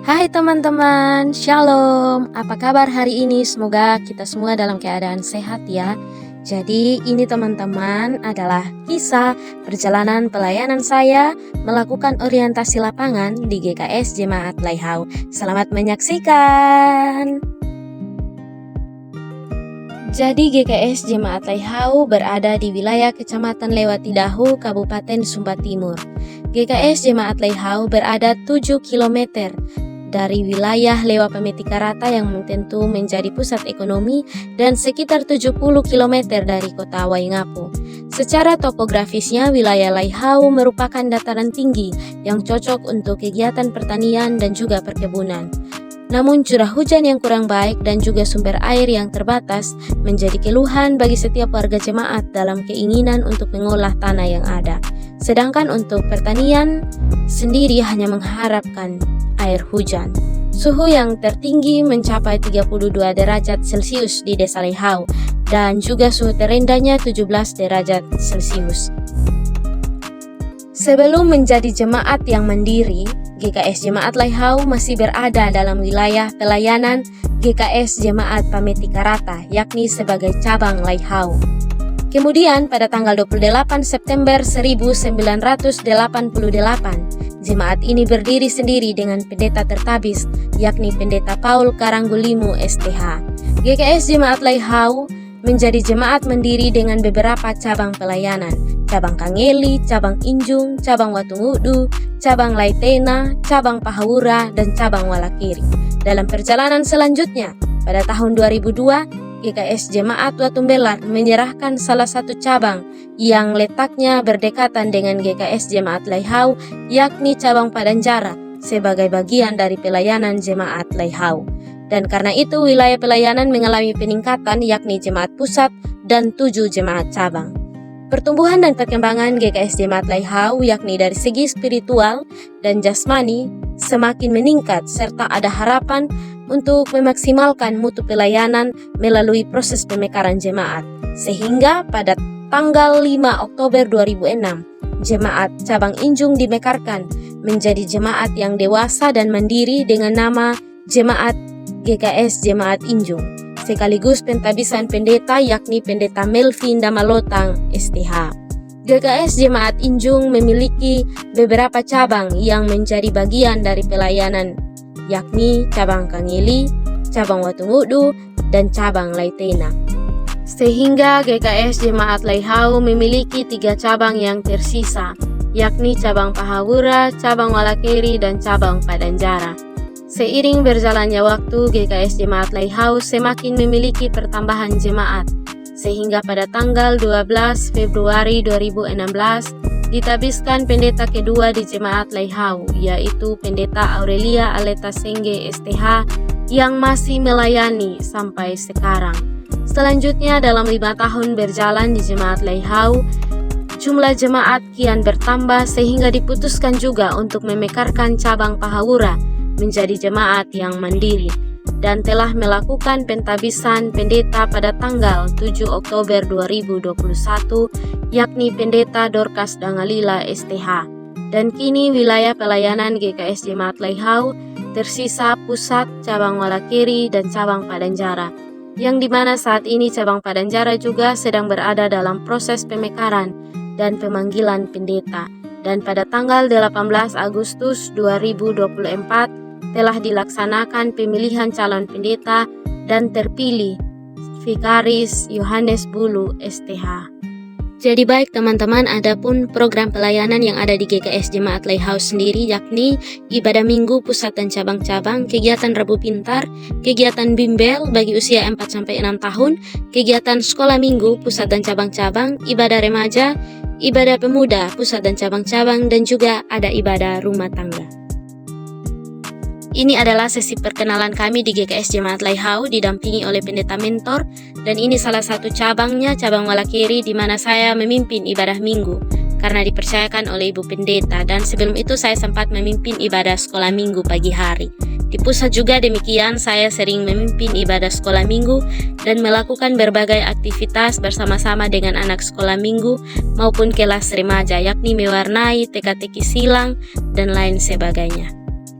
Hai teman-teman, Shalom. Apa kabar hari ini? Semoga kita semua dalam keadaan sehat ya. Jadi ini teman-teman adalah kisah perjalanan pelayanan saya melakukan orientasi lapangan di GKS Jemaat Laihau. Selamat menyaksikan. Jadi GKS Jemaat Laihau berada di wilayah Kecamatan Lewatidahu, Kabupaten Sumba Timur. GKS Jemaat Laihau berada 7 km dari wilayah Lewa Pametikarata yang tentu menjadi pusat ekonomi dan sekitar 70 km dari kota Waingapu. Secara topografisnya, wilayah Laihau merupakan dataran tinggi yang cocok untuk kegiatan pertanian dan juga perkebunan. Namun curah hujan yang kurang baik dan juga sumber air yang terbatas menjadi keluhan bagi setiap warga jemaat dalam keinginan untuk mengolah tanah yang ada. Sedangkan untuk pertanian sendiri hanya mengharapkan air hujan. Suhu yang tertinggi mencapai 32 derajat Celcius di Desa Laihau dan juga suhu terendahnya 17 derajat Celcius. Sebelum menjadi jemaat yang mandiri, GKS Jemaat Laihau masih berada dalam wilayah pelayanan GKS Jemaat Pametikarata, yakni sebagai cabang Laihau. Kemudian pada tanggal 28 September 1988, jemaat ini berdiri sendiri dengan pendeta tertabis, yakni Pendeta Paul Karanggulimu STH. GKS Jemaat Laihau menjadi jemaat mandiri dengan beberapa cabang pelayanan, cabang Kangeli, cabang Injung, cabang Watungudu, cabang Laitena, cabang Pahawura, dan cabang Walakiri. Dalam perjalanan selanjutnya, pada tahun 2002, GKS Jemaat Watumbelar menyerahkan salah satu cabang yang letaknya berdekatan dengan GKS Jemaat Laihau, yakni cabang Padanjara, sebagai bagian dari pelayanan Jemaat Laihau. Dan karena itu wilayah pelayanan mengalami peningkatan, yakni jemaat pusat dan 7 jemaat cabang. Pertumbuhan dan perkembangan GKS Jemaat Laihau, yakni dari segi spiritual dan jasmani, semakin meningkat serta ada harapan untuk memaksimalkan mutu pelayanan melalui proses pemekaran jemaat. Sehingga pada tanggal 5 Oktober 2006, jemaat cabang Injung dimekarkan menjadi jemaat yang dewasa dan mandiri dengan nama Jemaat GKS Jemaat Injung, sekaligus pentabisan pendeta yakni Pendeta Melvin Damalotang STH. GKS Jemaat Injung memiliki beberapa cabang yang menjadi bagian dari pelayanan, yakni cabang Kangeli, cabang Watungudu, dan cabang Laitena. Sehingga GKS Jemaat Laihau memiliki 3 cabang yang tersisa, yakni cabang Pahawura, cabang Walakiri, dan cabang Padanjara. Seiring berjalannya waktu, GKS Jemaat Laihau semakin memiliki pertambahan jemaat, sehingga pada tanggal 12 Februari 2016 ditabiskan pendeta kedua di Jemaat Laihau, yaitu Pendeta Aurelia Aleta Sengge STH yang masih melayani sampai sekarang. Selanjutnya dalam 5 tahun berjalan di Jemaat Laihau, jumlah jemaat kian bertambah sehingga diputuskan juga untuk memekarkan cabang Pahawura menjadi jemaat yang mandiri dan telah melakukan pentabisan pendeta pada tanggal 7 Oktober 2021, yakni Pendeta Dorcas Dangalila STH. Dan kini wilayah pelayanan GKS Jemaat Laihau tersisa pusat, cabang Walakiri, dan cabang Padanjara, yang dimana saat ini cabang Padanjara juga sedang berada dalam proses pemekaran dan pemanggilan pendeta. Dan pada tanggal 18 Agustus 2024 telah dilaksanakan pemilihan calon pendeta dan terpilih Vikaris Yohanes Bulu STH. Jadi baik teman-teman, adapun program pelayanan yang ada di GKS Jemaat Laihau sendiri yakni ibadah minggu pusat dan cabang-cabang, kegiatan Rabu Pintar, kegiatan bimbel bagi usia 4-6 tahun, kegiatan sekolah minggu pusat dan cabang-cabang, ibadah remaja, ibadah pemuda pusat dan cabang-cabang, dan juga ada ibadah rumah tangga. Ini adalah sesi perkenalan kami di GKS Jemaat Laihau didampingi oleh pendeta mentor, dan ini salah satu cabangnya, cabang Walakiri, di mana saya memimpin ibadah minggu karena dipercayakan oleh ibu pendeta, dan sebelum itu saya sempat memimpin ibadah sekolah minggu pagi hari. Di pusat juga demikian, saya sering memimpin ibadah sekolah minggu dan melakukan berbagai aktivitas bersama-sama dengan anak sekolah minggu maupun kelas remaja, yakni mewarnai, teka-teki silang, dan lain sebagainya.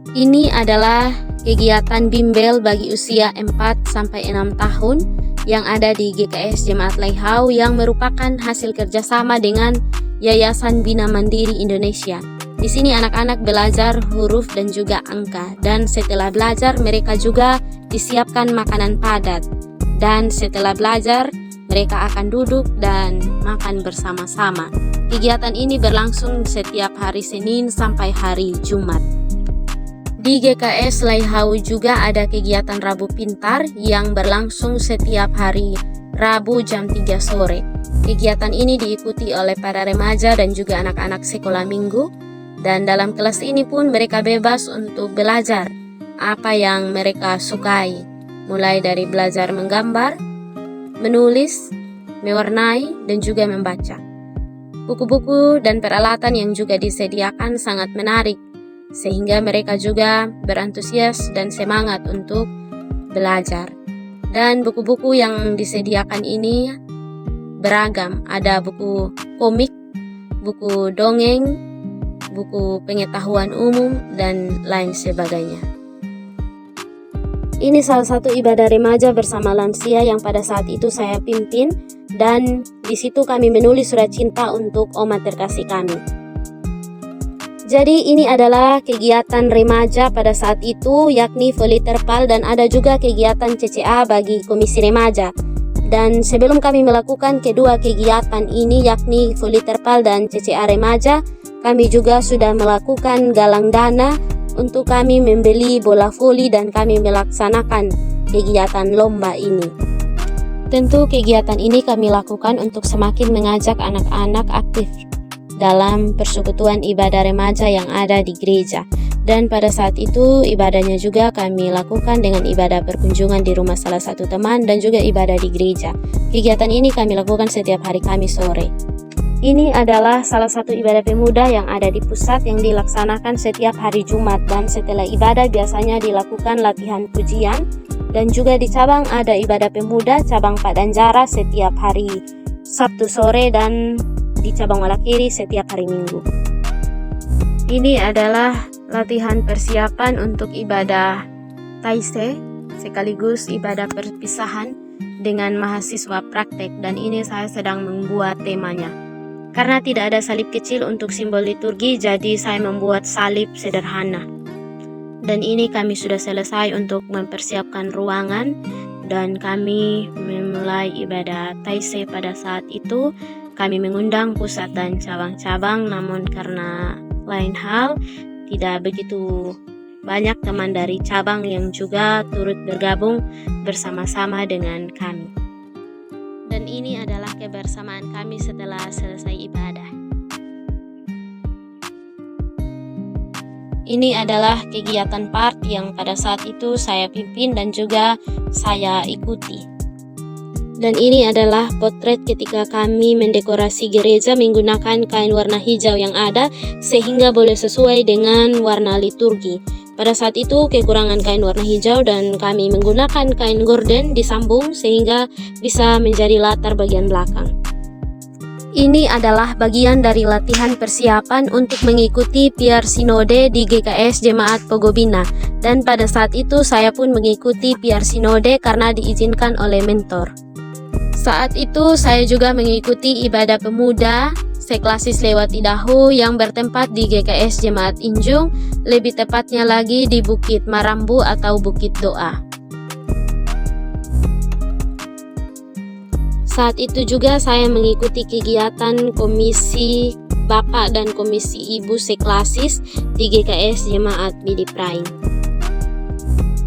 Ini adalah kegiatan bimbel bagi usia 4-6 tahun yang ada di GKS Jemaat Laihau yang merupakan hasil kerjasama dengan Yayasan Bina Mandiri Indonesia. Di sini anak-anak belajar huruf dan juga angka, dan setelah belajar mereka juga disiapkan makanan padat, dan setelah belajar mereka akan duduk dan makan bersama-sama. Kegiatan ini berlangsung setiap hari Senin sampai hari Jumat. Di GKS Laihau juga ada kegiatan Rabu Pintar yang berlangsung setiap hari Rabu jam 3 sore. Kegiatan ini diikuti oleh para remaja dan juga anak-anak sekolah minggu, dan dalam kelas ini pun mereka bebas untuk belajar apa yang mereka sukai, mulai dari belajar menggambar, menulis, mewarnai, dan juga membaca. Buku-buku dan peralatan yang juga disediakan sangat menarik, sehingga mereka juga berantusias dan semangat untuk belajar. Dan buku-buku yang disediakan ini beragam, ada buku komik, buku dongeng, buku pengetahuan umum, dan lain sebagainya. Ini salah satu ibadah remaja bersama lansia yang pada saat itu saya pimpin, dan di situ kami menulis surat cinta untuk oma terkasih kami. Jadi ini adalah kegiatan remaja pada saat itu, yakni voli terpal, dan ada juga kegiatan CCA bagi komisi remaja. Dan sebelum kami melakukan kedua kegiatan ini, yakni voli terpal dan CCA remaja, kami juga sudah melakukan galang dana untuk kami membeli bola voli dan kami melaksanakan kegiatan lomba ini. Tentu kegiatan ini kami lakukan untuk semakin mengajak anak-anak aktif dalam persekutuan ibadah remaja yang ada di gereja. Dan pada saat itu ibadahnya juga kami lakukan dengan ibadah perkunjungan di rumah salah satu teman dan juga ibadah di gereja. Kegiatan ini kami lakukan setiap hari Kamis sore. Ini adalah salah satu ibadah pemuda yang ada di pusat yang dilaksanakan setiap hari Jumat, dan setelah ibadah biasanya dilakukan latihan pujian, dan juga di cabang ada ibadah pemuda cabang Padanjara setiap hari Sabtu sore dan di cabang Walakiri setiap hari Minggu. Ini adalah latihan persiapan untuk ibadah Taise sekaligus ibadah perpisahan dengan mahasiswa praktek, dan ini saya sedang membuat temanya. Karena tidak ada salib kecil untuk simbol liturgi, jadi saya membuat salib sederhana. Dan ini kami sudah selesai untuk mempersiapkan ruangan, dan kami memulai ibadah Taise. Pada saat itu kami mengundang pusat dan cabang-cabang, namun karena lain hal tidak begitu banyak teman dari cabang yang juga turut bergabung bersama-sama dengan kami. Dan ini adalah kebersamaan kami setelah selesai ibadah. Ini adalah kegiatan part yang pada saat itu saya pimpin dan juga saya ikuti. Dan ini adalah potret ketika kami mendekorasi gereja menggunakan kain warna hijau yang ada sehingga boleh sesuai dengan warna liturgi. Pada saat itu kekurangan kain warna hijau dan kami menggunakan kain gorden disambung sehingga bisa menjadi latar bagian belakang. Ini adalah bagian dari latihan persiapan untuk mengikuti PR Sinode di GKS Jemaat Pogobina, dan pada saat itu saya pun mengikuti PR Sinode karena diizinkan oleh mentor. Saat itu saya juga mengikuti ibadah pemuda seklasis lewat Idaho yang bertempat di GKS Jemaat Injung, lebih tepatnya lagi di Bukit Marambu atau Bukit Doa. Saat itu juga saya mengikuti kegiatan komisi Bapak dan komisi Ibu seklasis di GKS Jemaat Bidi Praing.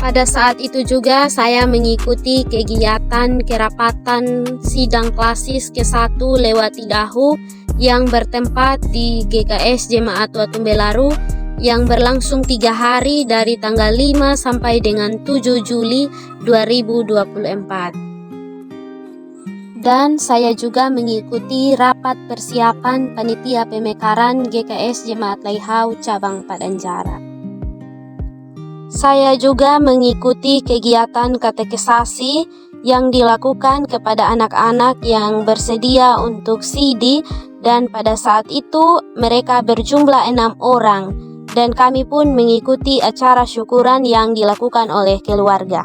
Pada saat itu juga saya mengikuti kegiatan kerapatan sidang klasis ke-1 lewat Idaho yang bertempat di GKS Jemaat Watumbelaru yang berlangsung 3 hari dari tanggal 5 sampai dengan 7 Juli 2024. Dan saya juga mengikuti rapat persiapan panitia pemekaran GKS Jemaat Laihau cabang Padanjara. Saya juga mengikuti kegiatan katekisasi yang dilakukan kepada anak-anak yang bersedia untuk CD, dan pada saat itu mereka berjumlah 6 orang, dan kami pun mengikuti acara syukuran yang dilakukan oleh keluarga.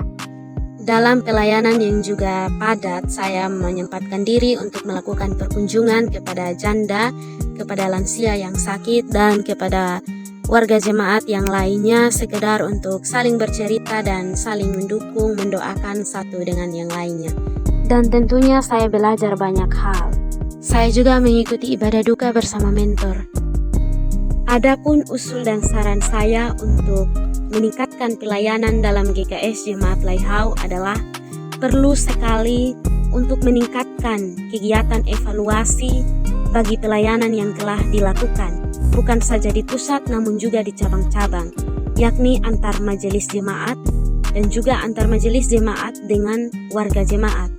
Dalam pelayanan yang juga padat, saya menyempatkan diri untuk melakukan perkunjungan kepada janda, kepada lansia yang sakit, dan kepada warga jemaat yang lainnya, sekedar untuk saling bercerita dan saling mendukung, mendoakan satu dengan yang lainnya. Dan tentunya saya belajar banyak hal. Saya juga mengikuti ibadah duka bersama mentor. Adapun usul dan saran saya untuk meningkatkan pelayanan dalam GKS Jemaat Laihau adalah perlu sekali untuk meningkatkan kegiatan evaluasi bagi pelayanan yang telah dilakukan, bukan saja di pusat namun juga di cabang-cabang, yakni antar majelis jemaat dan juga antar majelis jemaat dengan warga jemaat,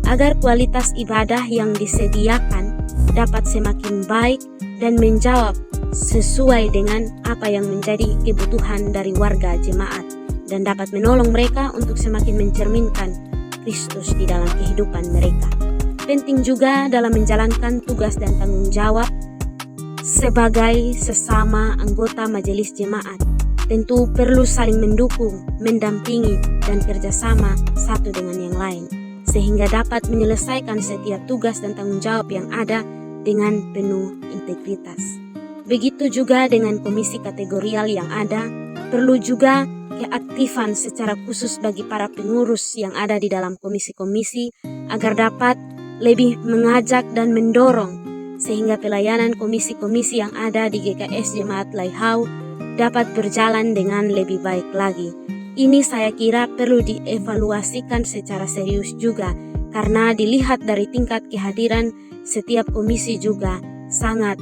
agar kualitas ibadah yang disediakan dapat semakin baik dan menjawab sesuai dengan apa yang menjadi kebutuhan dari warga jemaat dan dapat menolong mereka untuk semakin mencerminkan Kristus di dalam kehidupan mereka. Penting juga dalam menjalankan tugas dan tanggung jawab sebagai sesama anggota majelis jemaat. Tentu perlu saling mendukung, mendampingi, dan kerjasama satu dengan yang lain, sehingga dapat menyelesaikan setiap tugas dan tanggung jawab yang ada dengan penuh integritas. Begitu juga dengan komisi kategorial yang ada, perlu juga keaktifan secara khusus bagi para pengurus yang ada di dalam komisi-komisi agar dapat lebih mengajak dan mendorong sehingga pelayanan komisi-komisi yang ada di GKS Jemaat Laihau dapat berjalan dengan lebih baik lagi. Ini saya kira perlu dievaluasikan secara serius juga, karena dilihat dari tingkat kehadiran setiap komisi juga sangat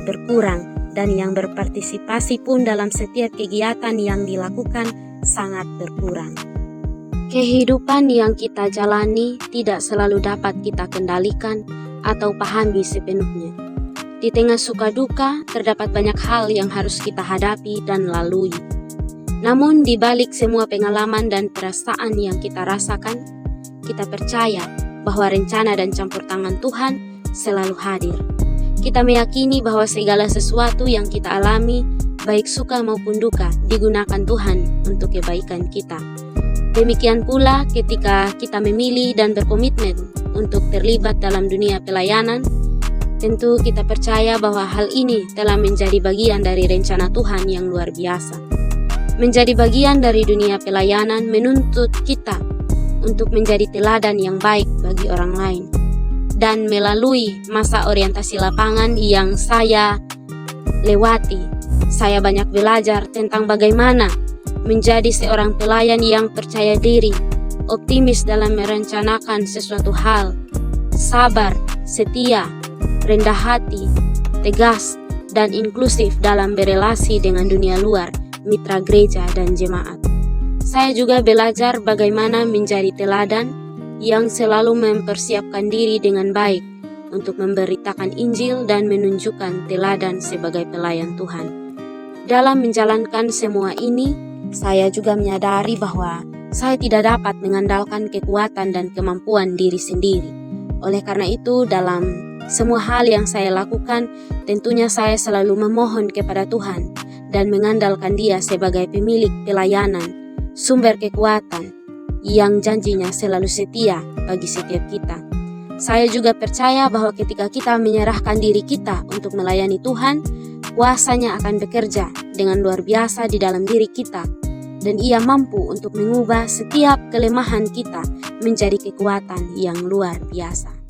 berkurang, dan yang berpartisipasi pun dalam setiap kegiatan yang dilakukan sangat berkurang. Kehidupan yang kita jalani tidak selalu dapat kita kendalikan atau pahami sepenuhnya. Di tengah suka duka, terdapat banyak hal yang harus kita hadapi dan lalui. Namun di balik semua pengalaman dan perasaan yang kita rasakan, kita percaya bahwa rencana dan campur tangan Tuhan selalu hadir. Kita meyakini bahwa segala sesuatu yang kita alami, baik suka maupun duka, digunakan Tuhan untuk kebaikan kita. Demikian pula ketika kita memilih dan berkomitmen untuk terlibat dalam dunia pelayanan, tentu kita percaya bahwa hal ini telah menjadi bagian dari rencana Tuhan yang luar biasa. Menjadi bagian dari dunia pelayanan menuntut kita untuk menjadi teladan yang baik bagi orang lain. Dan melalui masa orientasi lapangan yang saya lewati, saya banyak belajar tentang bagaimana menjadi seorang pelayan yang percaya diri, optimis dalam merencanakan sesuatu hal, sabar, setia, rendah hati, tegas, dan inklusif dalam berelasi dengan dunia luar, mitra gereja dan jemaat. Saya juga belajar bagaimana menjadi teladan yang selalu mempersiapkan diri dengan baik untuk memberitakan Injil dan menunjukkan teladan sebagai pelayan Tuhan. Dalam menjalankan semua ini, saya juga menyadari bahwa saya tidak dapat mengandalkan kekuatan dan kemampuan diri sendiri. Oleh karena itu, dalam semua hal yang saya lakukan, tentunya saya selalu memohon kepada Tuhan dan mengandalkan Dia sebagai pemilik pelayanan, sumber kekuatan, yang janjinya selalu setia bagi setiap kita. Saya juga percaya bahwa ketika kita menyerahkan diri kita untuk melayani Tuhan, kuasa-Nya akan bekerja dengan luar biasa di dalam diri kita, dan Ia mampu untuk mengubah setiap kelemahan kita menjadi kekuatan yang luar biasa.